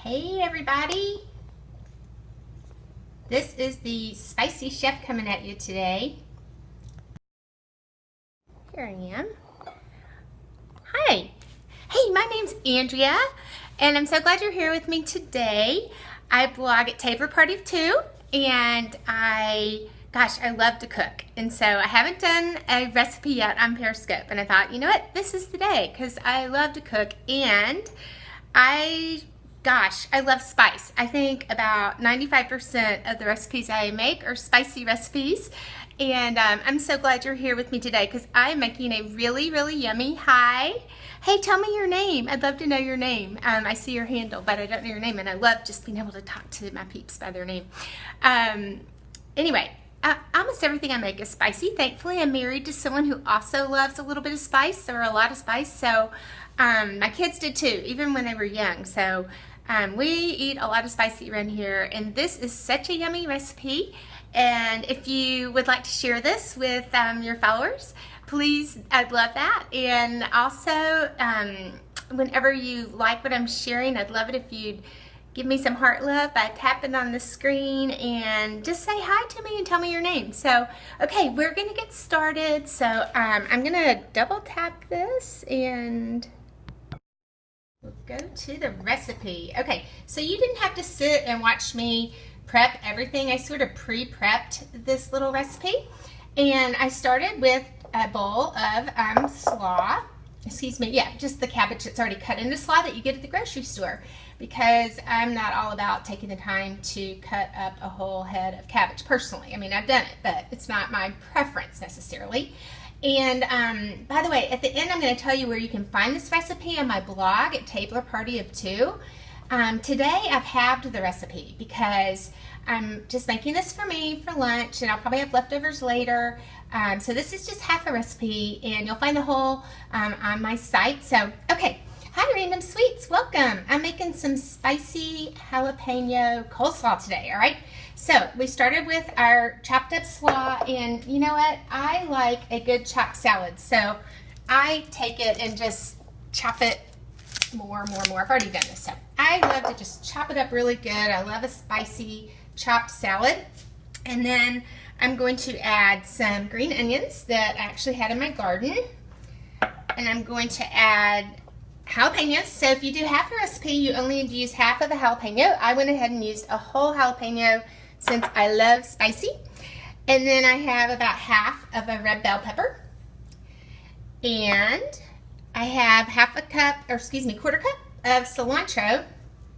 Hey everybody, this is the Spicy Chef coming at you today. Here I am. Hi, hey, my name's Andrea and I'm so glad you're here with me today. I blog at Tabler Party of Two and I love to cook, and so I haven't done a recipe yet on Periscope, and I thought, you know what, this is the day because I love to cook and I love spice. I think about 95% of the recipes I make are spicy recipes, and I'm so glad you're here with me today because I'm making a really, really yummy, hey, tell me your name. I'd love to know your name. I see your handle, but I don't know your name, and I love just being able to talk to my peeps by their name. Anyway, almost everything I make is spicy. Thankfully, I'm married to someone who also loves a little bit of spice, or a lot of spice, so my kids did too, even when they were young. So we eat a lot of spicy around here, and this is such a yummy recipe. And if you would like to share this with your followers, please, I'd love that. And also, whenever you like what I'm sharing, I'd love it if you'd give me some heart love by tapping on the screen and just say hi to me and tell me your name. So, okay, we're gonna get started. So I'm gonna double tap this and we'll go to the recipe. Okay, so you didn't have to sit and watch me prep everything. I sort of pre-prepped this little recipe, and I started with a bowl of slaw. Excuse me, yeah, just the cabbage that's already cut into slaw that you get at the grocery store, because I'm not all about taking the time to cut up a whole head of cabbage personally. I mean, I've done it, but it's not my preference necessarily. And by the way, at the end, I'm going to tell you where you can find this recipe on my blog at Tabler Party of Two. Today, I've halved the recipe because I'm just making this for me for lunch, and I'll probably have leftovers later. So this is just half a recipe, and you'll find the whole on my site. So, okay. Hi, Random Sweets. Welcome. I'm making some spicy jalapeno coleslaw today, all right? So we started with our chopped up slaw, and you know what? I like a good chopped salad. So I take it and just chop it more. I've already done this. So I love to just chop it up really good. I love a spicy chopped salad. And then I'm going to add some green onions that I actually had in my garden. And I'm going to add jalapenos. So if you do half a recipe, you only need to use half of a jalapeno. I went ahead and used a whole jalapeno since I love spicy. And then I have about half of a red bell pepper. And I have quarter cup of cilantro.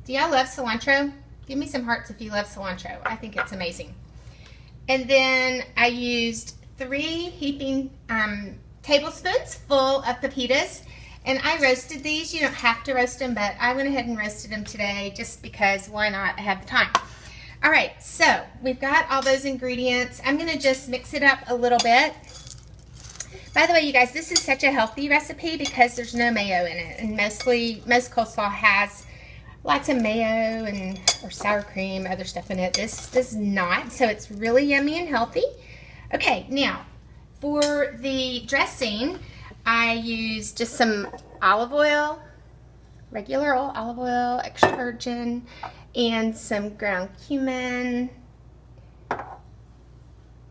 Do y'all love cilantro? Give me some hearts if you love cilantro. I think it's amazing. And then I used 3 heaping tablespoons full of pepitas. And I roasted these. You don't have to roast them, but I went ahead and roasted them today just because why not? I have the time. All right, so we've got all those ingredients. I'm going to just mix it up a little bit. By the way, you guys, this is such a healthy recipe because there's no mayo in it. And most coleslaw has lots of mayo or sour cream, other stuff in it. This does not, so it's really yummy and healthy. Okay, now for the dressing, I use just some olive oil, regular old olive oil, extra virgin, and some ground cumin.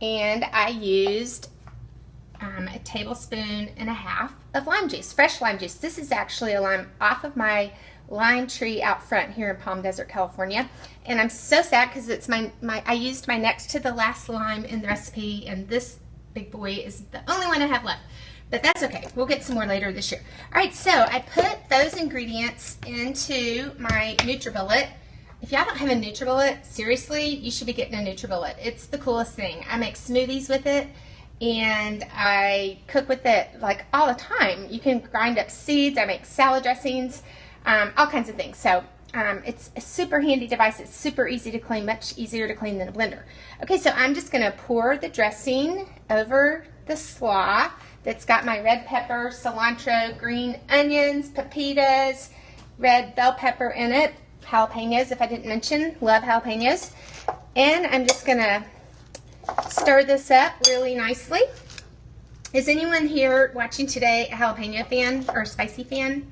And I used a tablespoon and a half of lime juice, fresh lime juice. This is actually a lime off of my lime tree out front here in Palm Desert, California. And I'm so sad because it's I used my next to the last lime in the recipe, and this big boy is the only one I have left. But that's okay. We'll get some more later this year. All right, so I put those ingredients into my NutriBullet. If y'all don't have a NutriBullet, seriously, you should be getting a NutriBullet. It's the coolest thing. I make smoothies with it, and I cook with it like all the time. You can grind up seeds. I make salad dressings, all kinds of things. So it's a super handy device. It's super easy to clean, much easier to clean than a blender. Okay, so I'm just going to pour the dressing over the slaw that's got my red pepper, cilantro, green onions, pepitas, red bell pepper in it, jalapenos, if I didn't mention, love jalapenos. And I'm just going to stir this up really nicely. Is anyone here watching today a jalapeno fan or a spicy fan?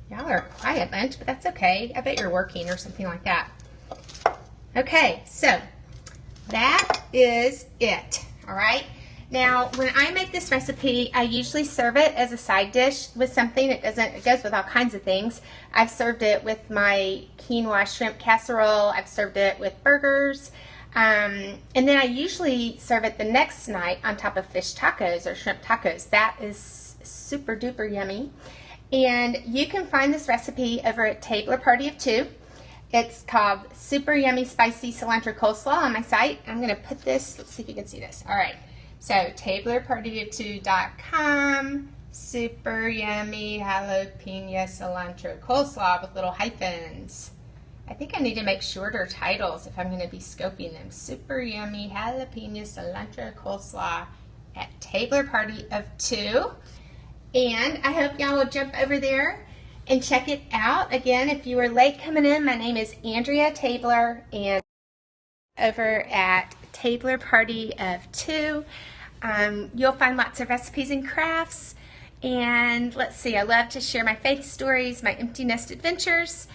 Y'all are a quiet bunch, but that's okay. I bet you're working or something like that. Okay, so that is it. All right. Now, when I make this recipe, I usually serve it as a side dish with something. It goes with all kinds of things. I've served it with my quinoa shrimp casserole. I've served it with burgers. And then I usually serve it the next night on top of fish tacos or shrimp tacos. That is super duper yummy. And you can find this recipe over at Tabler Party of Two. It's called Super Yummy Spicy Cilantro Coleslaw on my site. I'm going to put this, let's see if you can see this. All right, so tablerpartyof2.com, Super Yummy Jalapeno Cilantro Coleslaw with little hyphens. I think I need to make shorter titles if I'm going to be scoping them. Super Yummy Jalapeno Cilantro Coleslaw at Tabler Party of Two. And I hope y'all will jump over there and check it out. Again, if you were late coming in, my name is AndreaTabler, and over at Tabler Party of Two, you'll find lots of recipes and crafts. And let's see, I love to share my faith stories, my empty nest adventures.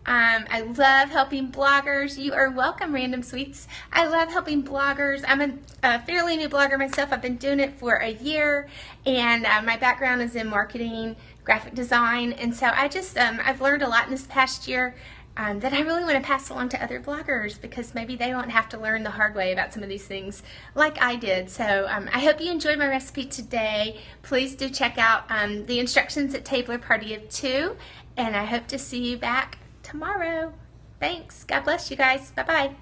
I love helping bloggers. You are welcome, Random Sweets. I love helping bloggers. I'm a fairly new blogger myself. I've been doing it for a year, and my background is in marketing, graphic design, and so I've learned a lot in this past year that I really want to pass along to other bloggers, because maybe they won't have to learn the hard way about some of these things like I did. So I hope you enjoyed my recipe today. Please do check out the instructions at Tabler Party of Two, and I hope to see you back tomorrow. Thanks. God bless you guys. Bye-bye.